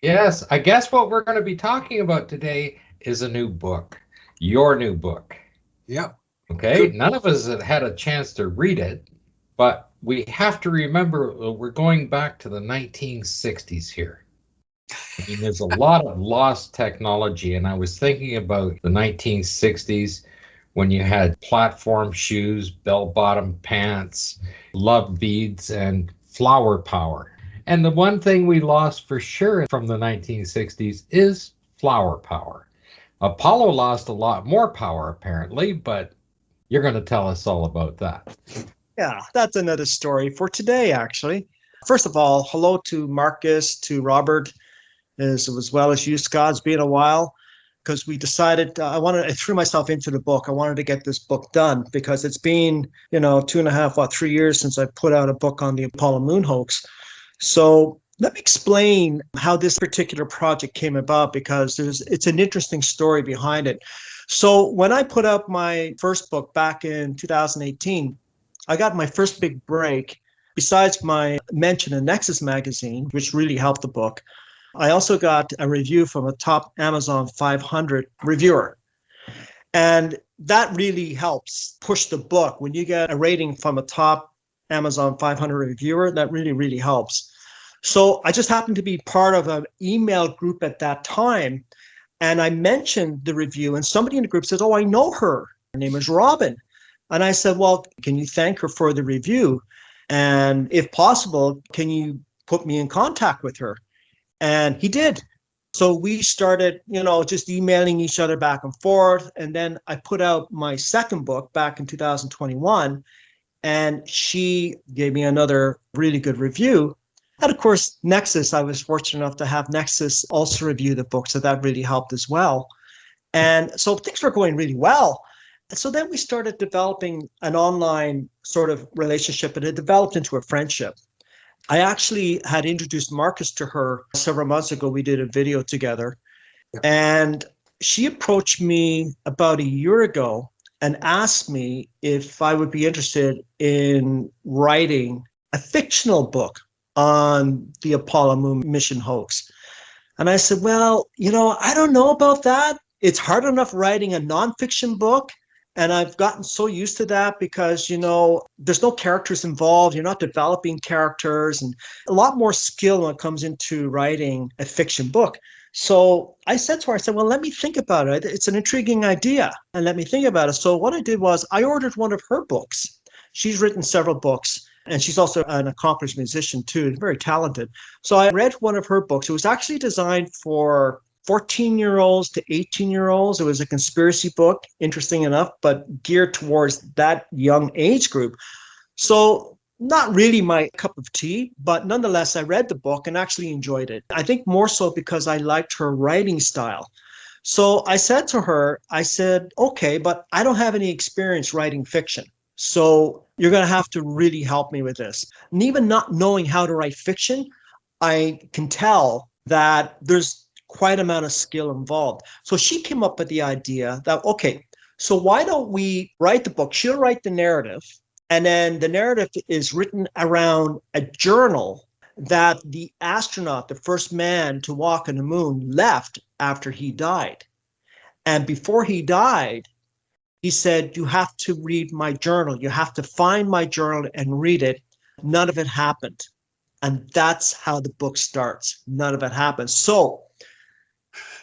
Yes, I guess what we're going to be talking about today is a new book, your new book. Yep. Okay, Good. none of us have had a chance to read it, but we have to remember we're going back to the 1960s here. I mean, there's a lot of lost technology, and I was thinking about the 1960s when you had platform shoes, bell-bottom pants, love beads, and flower power. And the one thing we lost for sure from the 1960s is flower power. Apollo lost a lot more power, apparently, but you're going to tell us all about that. Yeah, that's another story for today, actually. First of all, hello to Marcus, to Robert, as well as you, Scott. It's been a while because we decided I threw myself into the book. I wanted to get this book done because it's been, 2.5, 3 years since I put out a book on the Apollo moon hoax. So let me explain how this particular project came about because it's an interesting story behind it. So when I put out my first book back in 2018, I got my first big break. Besides my mention in NEXUS Magazine, which really helped the book, I also got a review from a top Amazon 500 reviewer. And that really helps push the book. When you get a rating from a top Amazon 500 reviewer, that really, really helps. So I just happened to be part of an email group at that time. And I mentioned the review, and somebody in the group says, "Oh, I know her. Her name is Robin." And I said, "Well, can you thank her for the review? And if possible, can you put me in contact with her?" And he did. So we started, just emailing each other back and forth. And then I put out my second book back in 2021, and she gave me another really good review. And of course, Nexus, I was fortunate enough to have Nexus also review the book. So that really helped as well. And so things were going really well. And so then we started developing an online sort of relationship, and it developed into a friendship. I actually had introduced Marcus to her several months ago. We did a video together, and she approached me about a year ago and asked me if I would be interested in writing a fictional book on the Apollo moon mission hoax. And I said, "Well, I don't know about that. It's hard enough writing a nonfiction book. And I've gotten so used to that because, there's no characters involved. You're not developing characters, and a lot more skill when it comes into writing a fiction book." So I said to her, I said, "Well, let me think about it. It's an intriguing idea, and let me think about it." So what I did was I ordered one of her books. She's written several books, and she's also an accomplished musician too, very talented. So I read one of her books. It was actually designed for 14-year-olds to 18-year-olds. It was a conspiracy book, interesting enough, but geared towards that young age group. So not really my cup of tea, but nonetheless, I read the book and actually enjoyed it. I think more so because I liked her writing style. So I said to her, I said, "Okay, but I don't have any experience writing fiction. So you're going to have to really help me with this." And even not knowing how to write fiction, I can tell that there's quite amount of skill involved. So she came up with the idea that, okay, so why don't we write the book? She'll write the narrative, and then the narrative is written around a journal that the astronaut, the first man to walk on the moon, left after he died. And before he died, he said, "You have to read my journal. You have to find my journal and read it." None of it happened. And that's how the book starts. None of it happens. So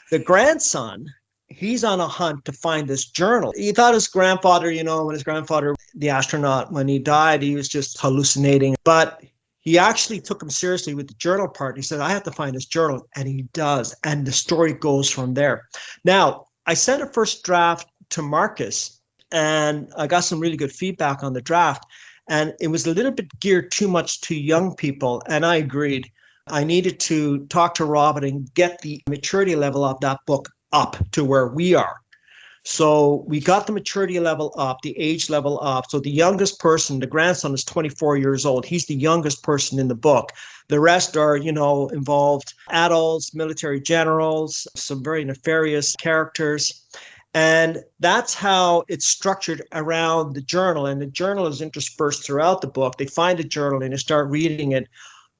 the grandson, he's on a hunt to find this journal. He thought his grandfather, when his grandfather, the astronaut, when he died, he was just hallucinating. But he actually took him seriously with the journal part. He said, "I have to find this journal." And he does. And the story goes from there. Now, I sent a first draft to Marcus, and I got some really good feedback on the draft. And it was a little bit geared too much to young people. And I agreed. I needed to talk to Robin and get the maturity level of that book up to where we are. So we got the maturity level up, the age level up. So the youngest person, the grandson, is 24 years old. He's the youngest person in the book. The rest are, involved adults, military generals, some very nefarious characters. And that's how it's structured around the journal. And the journal is interspersed throughout the book. They find the journal and they start reading it.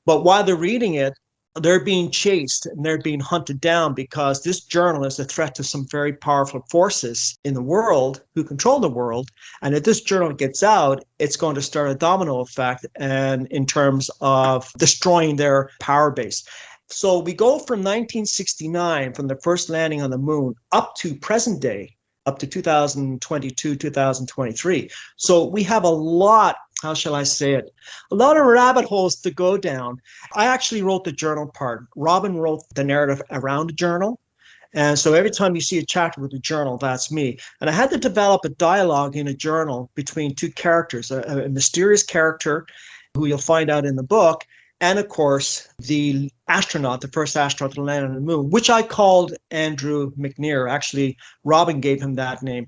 But while they're reading it, they're being chased and they're being hunted down because this journal is a threat to some very powerful forces in the world who control the world. And if this journal gets out, it's going to start a domino effect and in terms of destroying their power base. So we go from 1969, from the first landing on the moon, up to present day, up to 2022, 2023. So we have a lot, how shall I say it, a lot of rabbit holes to go down. I actually wrote the journal part. Robin wrote the narrative around the journal. And so every time you see a chapter with a journal, that's me. And I had to develop a dialogue in a journal between two characters, a mysterious character who you'll find out in the book, and of course, the astronaut, the first astronaut to land on the moon, which I called Andrew McNair. Actually, Robin gave him that name.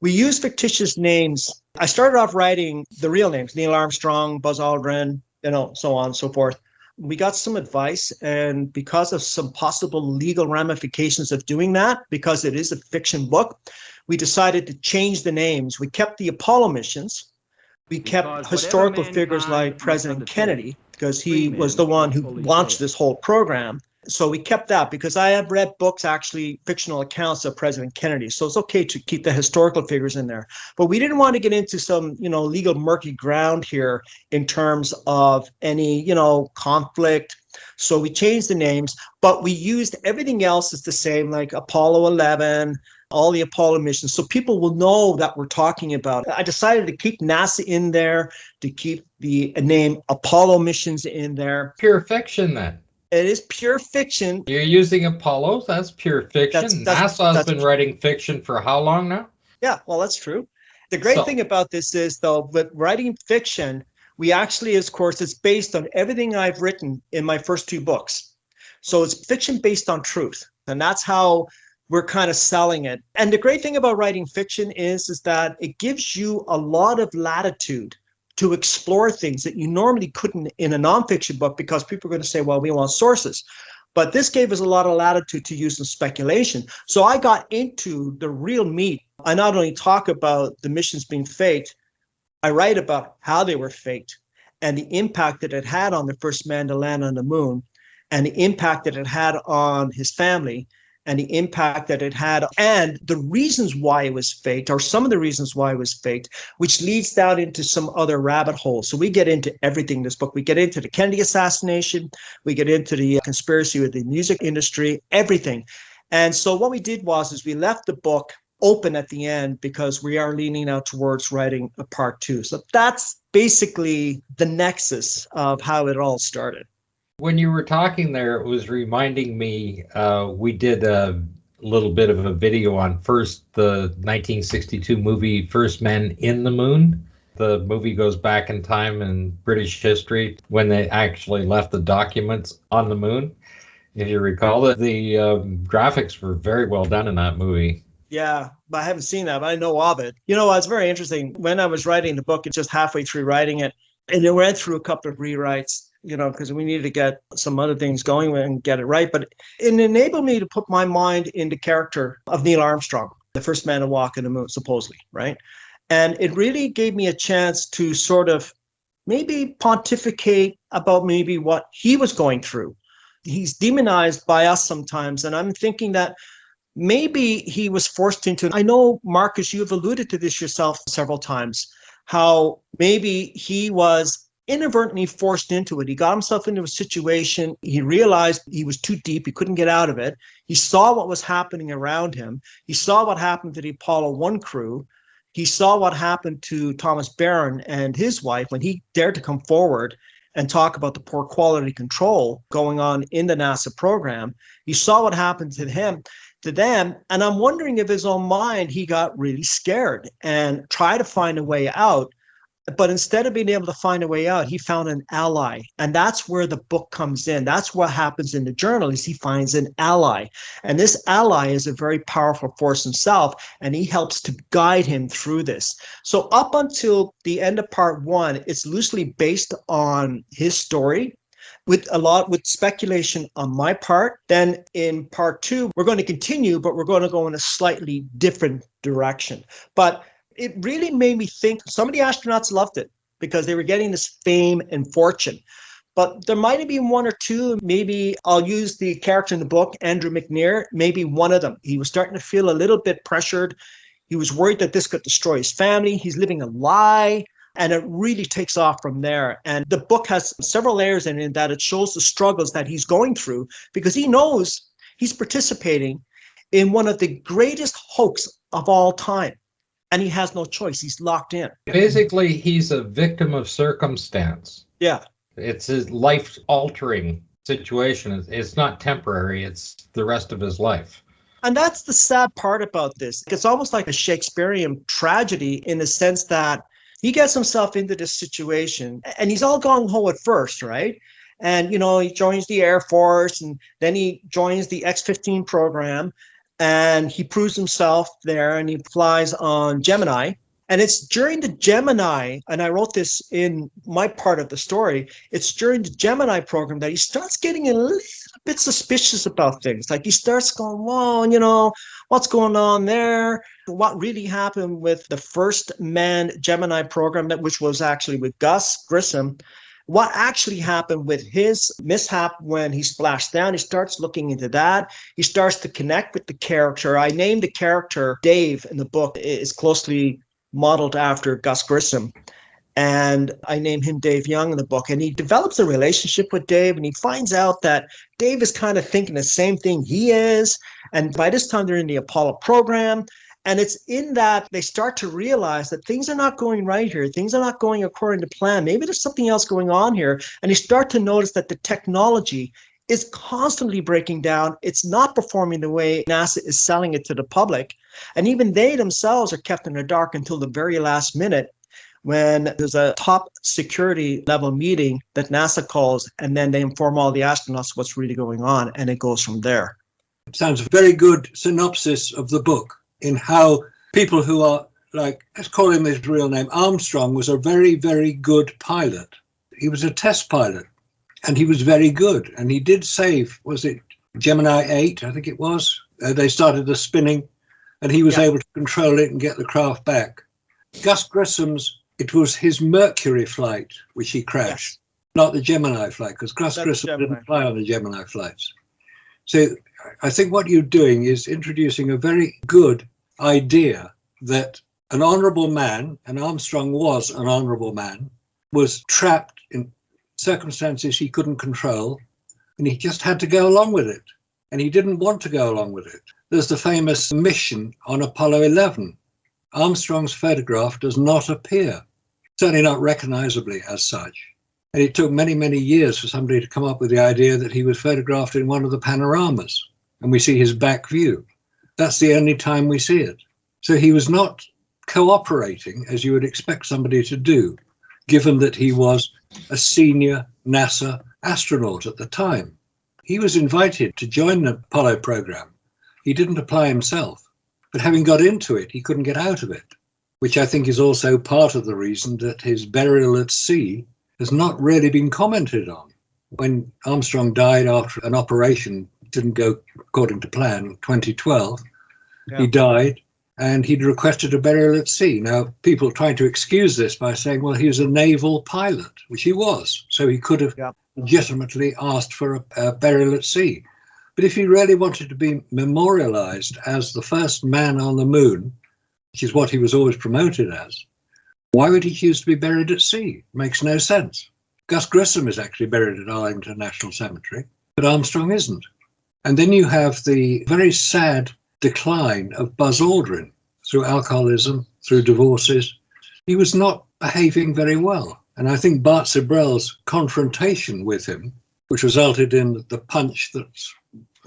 We use fictitious names. I started off writing the real names, Neil Armstrong, Buzz Aldrin, so on and so forth. We got some advice, and because of some possible legal ramifications of doing that, because it is a fiction book, we decided to change the names. We kept the Apollo missions. We kept historical figures like President Kennedy, because he was the one who launched this whole program. So we kept that because I have read books, actually fictional accounts of President Kennedy. So it's okay to keep the historical figures in there. But we didn't want to get into some, legal murky ground here in terms of any, conflict. So we changed the names, but we used everything else is the same, like Apollo 11, all the Apollo missions, so people will know that we're talking about. I decided to keep NASA in there, to keep the name Apollo missions in there. Pure fiction, then. It is pure fiction. You're using Apollos, that's pure fiction. NASA has been writing fiction for how long now? Yeah, well, that's true. The great thing about this is, though, with writing fiction, we actually, of course, it's based on everything I've written in my first two books. So it's fiction based on truth. And that's how we're kind of selling it. And the great thing about writing fiction is that it gives you a lot of latitude to explore things that you normally couldn't in a nonfiction book, because people are going to say, well, we want sources. But this gave us a lot of latitude to use some speculation. So I got into the real meat. I not only talk about the missions being faked, I write about how they were faked and the impact that it had on the first man to land on the moon, and the impact that it had on his family, and the impact that it had, and the reasons why it was faked, or some of the reasons why it was faked, which leads down into some other rabbit holes. So we get into everything in this book. We get into the Kennedy assassination. We get into the conspiracy with the music industry, everything. And so what we did was we left the book open at the end, because we are leaning out towards writing a part two. So that's basically the nexus of how it all started. When you were talking there, it was reminding me, we did a little bit of a video on the 1962 movie, First Men in the Moon. The movie goes back in time in British history when they actually left the documents on the moon. If you recall that, the graphics were very well done in that movie. Yeah, but I haven't seen that, but I know of it. It's very interesting. When I was writing the book, it's just halfway through writing it, and it went through a couple of rewrites, because we needed to get some other things going and get it right. But it enabled me to put my mind in the character of Neil Armstrong, the first man to walk on the moon, supposedly, right? And it really gave me a chance to sort of maybe pontificate about maybe what he was going through. He's demonized by us sometimes, and I'm thinking that maybe he was forced into, I know, Marcus, you've alluded to this yourself several times, how maybe he was inadvertently forced into it. He got himself into a situation. He realized he was too deep. He couldn't get out of it. He saw what was happening around him. He saw what happened to the Apollo 1 crew. He saw what happened to Thomas Barron and his wife when he dared to come forward and talk about the poor quality control going on in the NASA program. He saw what happened to them. And I'm wondering if his own mind, he got really scared and tried to find a way out. But instead of being able to find a way out, he found an ally. And that's where the book comes in. That's what happens in the journal, is he finds an ally. And this ally is a very powerful force himself, and he helps to guide him through this. So up until the end of part one, it's loosely based on his story, with speculation on my part. Then in part two, we're going to continue, but we're going to go in a slightly different direction. But it really made me think. Some of the astronauts loved it because they were getting this fame and fortune. but there might have been one or two. Maybe I'll use the character in the book, Andrew McNair, maybe one of them. He was starting to feel a little bit pressured. He was worried that this could destroy his family. He's living a lie. And it really takes off from there. And the book has several layers in it that it shows the struggles that he's going through, because he knows he's participating in one of the greatest hoax of all time. And he has no choice. He's locked in. Basically, he's a victim of circumstance. Yeah. It's his life-altering situation. It's not temporary. It's the rest of his life. And that's the sad part about this. It's almost like a Shakespearean tragedy in the sense that he gets himself into this situation and he's all gung-ho at first, right? And, he joins the Air Force and then he joins the X-15 program and he proves himself there and he flies on Gemini. And it's during the Gemini, and I wrote this in my part of the story, it's during the Gemini program that he starts getting a little bit suspicious about things. Like he starts going, whoa, what's going on there? What really happened with the first manned Gemini program, which was actually with Gus Grissom, what actually happened with his mishap when he splashed down. He starts looking into that. He starts to connect with the character. I named the character Dave in the book. It's closely modeled after Gus Grissom. And I name him Dave Young in the book. And he develops a relationship with Dave, and he finds out that Dave is kind of thinking the same thing he is. And by this time, they're in the Apollo program. And it's in that they start to realize that things are not going right here. Things are not going according to plan. Maybe there's something else going on here. And they start to notice that the technology is constantly breaking down. It's not performing the way NASA is selling it to the public. And even they themselves are kept in the dark until the very last minute, when there's a top security level meeting that NASA calls, and then they inform all the astronauts what's really going on, and it goes from there. It sounds a very good synopsis of the book in how people who are, like, let's call him his real name, Armstrong was a very, very good pilot. He was a test pilot, and he was very good. And he did save, was it Gemini 8, I think it was? They started the spinning, and he was able to control it and get the craft back. Gus Grissom's, it was his Mercury flight which he crashed, not the Gemini flight, because Gus Grissom didn't fly on the Gemini flights. So I think what you're doing is introducing a very good idea that an honorable man, and Armstrong was an honorable man, was trapped in circumstances he couldn't control, and he just had to go along with it. And he didn't want to go along with it. There's the famous mission on Apollo 11. Armstrong's photograph does not appear, certainly not recognizably as such. And it took many, many years for somebody to come up with the idea that he was photographed in one of the panoramas, and we see his back view. That's the only time we see it. So he was not cooperating as you would expect somebody to do, given that he was a senior NASA astronaut at the time. He was invited to join the Apollo program. He didn't apply himself, but having got into it, he couldn't get out of it, which I think is also part of the reason that his burial at sea has not really been commented on. When Armstrong died after an operation didn't go according to plan, 2012, he died, and he'd requested a burial at sea. Now, people trying to excuse this by saying, well, he was a naval pilot, which he was, so he could have legitimately asked for a burial at sea. But if he really wanted to be memorialized as the first man on the moon, which is what he was always promoted as, why would he choose to be buried at sea? It makes no sense. Gus Grissom is actually buried at Arlington National Cemetery, but Armstrong isn't. And then you have the very sad decline of Buzz Aldrin through alcoholism, through divorces. He was not behaving very well. And I think Bart Sibrel's confrontation with him, which resulted in the punch that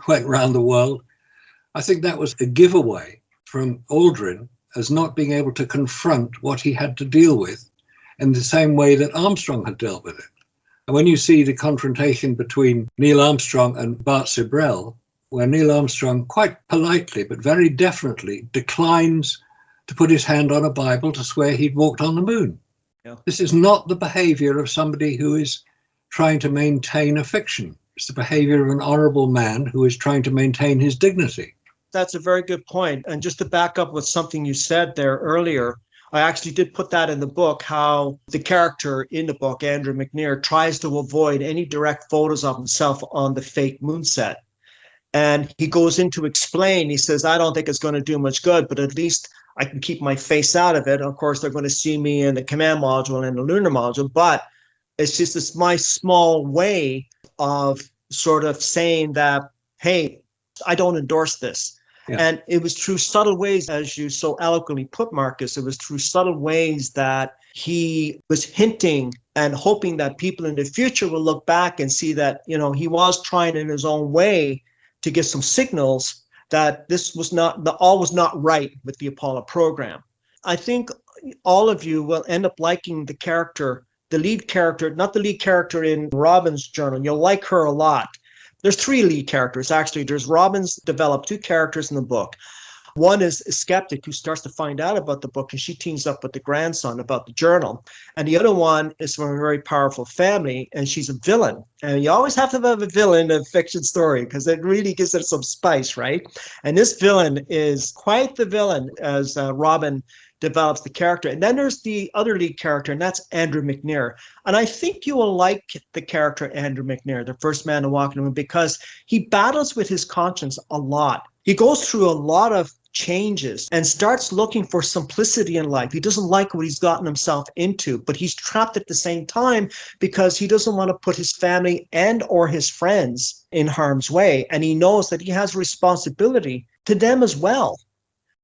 went around the world, I think that was a giveaway from Aldrin as not being able to confront what he had to deal with in the same way that Armstrong had dealt with it. And when you see the confrontation between Neil Armstrong and Bart Sibrel, where Neil Armstrong quite politely but very definitely declines to put his hand on a Bible to swear he'd walked on the moon. This is not the behavior of somebody who is trying to maintain a fiction. It's the behavior of an honorable man who is trying to maintain his dignity. That's a very good point. And just to back up with something you said there earlier, I actually did put that in the book, how the character in the book, Andrew McNair, tries to avoid any direct photos of himself on the fake moon set. And he goes in to explain, he says, I don't think it's going to do much good, but at least I can keep my face out of it. Of course, they're going to see me in the command module and the lunar module, but it's just this my small way of sort of saying that, hey, I don't endorse this. Yeah. And it was through subtle ways, as you so eloquently put, Marcus, it was through subtle ways that he was hinting and hoping that people in the future will look back and see that, you know, he was trying in his own way to give some signals that this was not, the all was not right with the Apollo program. I think all of you will end up liking the character, the lead character, not the lead character in Robin's journal. You'll like her a lot. There's 3 lead characters, actually. There's Robin's developed 2 characters in the book. One is a skeptic who starts to find out about the book, and she teams up with the grandson about the journal. And the other one is from a very powerful family, and she's a villain. And you always have to have a villain in a fiction story because it really gives it some spice, right? And this villain is quite the villain as Robin develops the character. And then there's the other lead character, and that's Andrew McNair. And I think you will like the character Andrew McNair, the first man to walk in the moon, because he battles with his conscience a lot. He goes through a lot of changes and starts looking for simplicity in life. He doesn't like what he's gotten himself into, but he's trapped at the same time because he doesn't want to put his family and or his friends in harm's way. And he knows that he has a responsibility to them as well.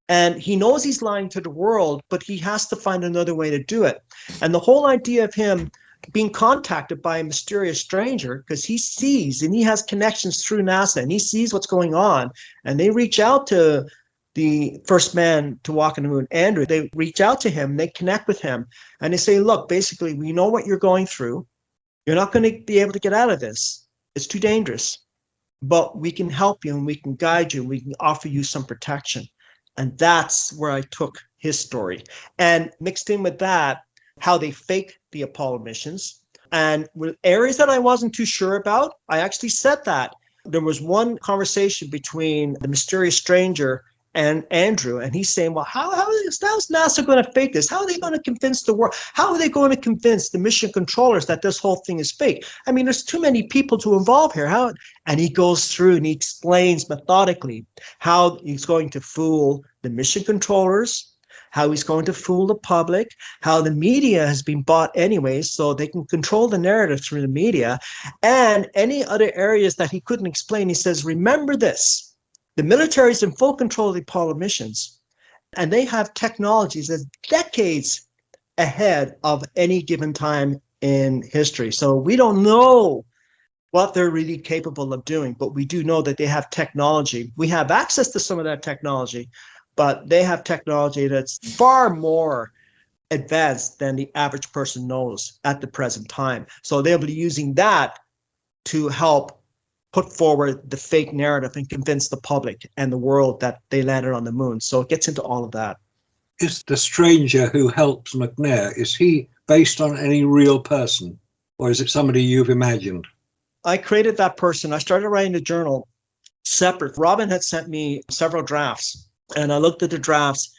And he knows he's lying to the world, but he has to find another way to do it. And the whole idea of him being contacted by a mysterious stranger, because he sees and he has connections through NASA and he sees what's going on, and they reach out to the first man to walk on the moon, Andrew. They reach out to him, they connect with him, and they say, look, basically, we know what you're going through. You're not going to be able to get out of this. It's too dangerous, but we can help you and we can guide you. We can offer you some protection. And that's where I took his story and mixed in with that, how they fake the Apollo missions. And with areas that I wasn't too sure about, I actually said that. There was one conversation between the mysterious stranger and Andrew, and he's saying, well, how's NASA going to fake this? How are they going to convince the world? How are they going to convince the mission controllers that this whole thing is fake? I mean, there's too many people to involve here. And he goes through and he explains methodically how he's going to fool the mission controllers, how he's going to fool the public, how the media has been bought anyway, so they can control the narrative through the media, and any other areas that he couldn't explain. He says, remember this. The military is in full control of the Apollo missions, and they have technologies that's decades ahead of any given time in history. So we don't know what they're really capable of doing, but we do know that they have technology. We have access to some of that technology, but they have technology that's far more advanced than the average person knows at the present time. So they'll be using that to help put forward the fake narrative and convince the public and the world that they landed on the moon. So it gets into all of that. Is the stranger who helps McNair, is he based on any real person, or is it somebody you've imagined? I created that person. I started writing the journal separate. Robin had sent me several drafts, and I looked at the drafts.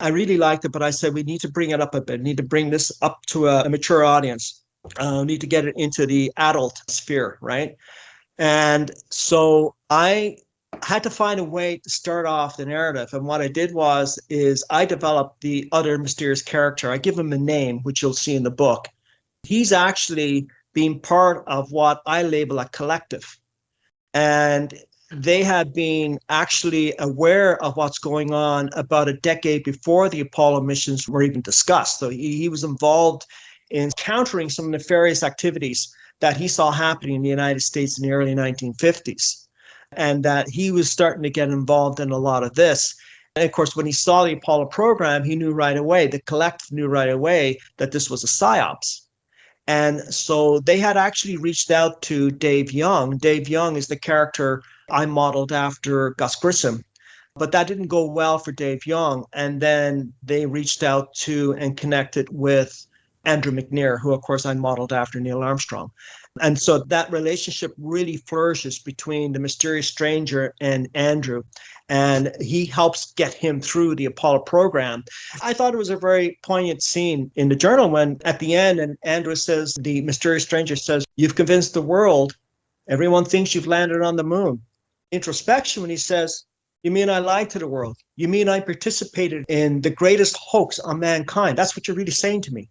I really liked it, but I said, we need to bring it up a bit. We need to bring this up to a mature audience. We need to get it into the adult sphere, right? And so I had to find a way to start off the narrative. And what I did is I developed the other mysterious character. I give him a name, which you'll see in the book. He's actually being part of what I label a collective. And they had been actually aware of what's going on about a decade before the Apollo missions were even discussed. So he was involved in countering some nefarious activities that he saw happening in the United States in the early 1950s, and that he was starting to get involved in a lot of this. And of course, when he saw the Apollo program, he knew right away, the collective knew right away that this was a psyops. And so they had actually reached out to Dave Young. Dave Young is the character I modeled after Gus Grissom, but that didn't go well for Dave Young. And then they reached out to and connected with Andrew McNair, who, of course, I modeled after Neil Armstrong. And so that relationship really flourishes between the mysterious stranger and Andrew, and he helps get him through the Apollo program. I thought it was a very poignant scene in the journal when at the end, and Andrew says, the mysterious stranger says, "You've convinced the world. Everyone thinks you've landed on the moon." Introspection, when he says, "You mean I lied to the world? You mean I participated in the greatest hoax on mankind? That's what you're really saying to me."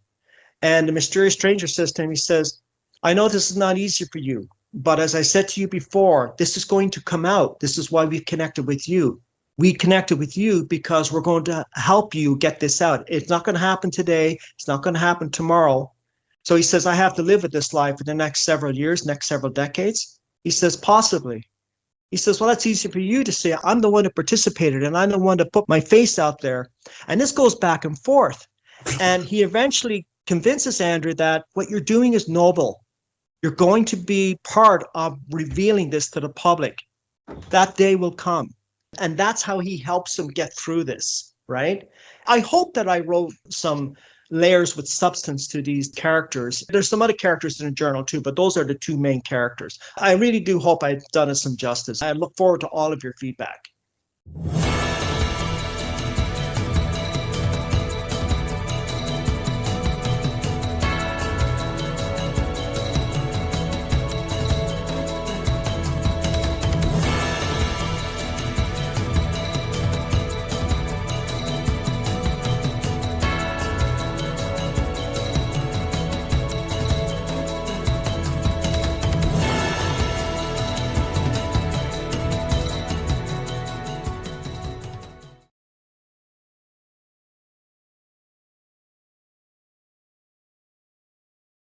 And the mysterious stranger says to him, he says, "I know this is not easy for you, but as I said to you before, this is going to come out. This is why we've connected with you. We connected with you because we're going to help you get this out. It's not going to happen today. It's not going to happen tomorrow." So he says, "I have to live with this life for the next several years, next several decades." He says, "Possibly." He says, "Well, that's easy for you to say. I'm the one who participated and I'm the one to put my face out there." And this goes back and forth. And he eventually convinces Andrew that what you're doing is noble. You're going to be part of revealing this to the public. That day will come. And that's how he helps him get through this, right? I hope that I wrote some layers with substance to these characters. There's some other characters in the journal too, but those are the two main characters. I really do hope I've done it some justice. I look forward to all of your feedback.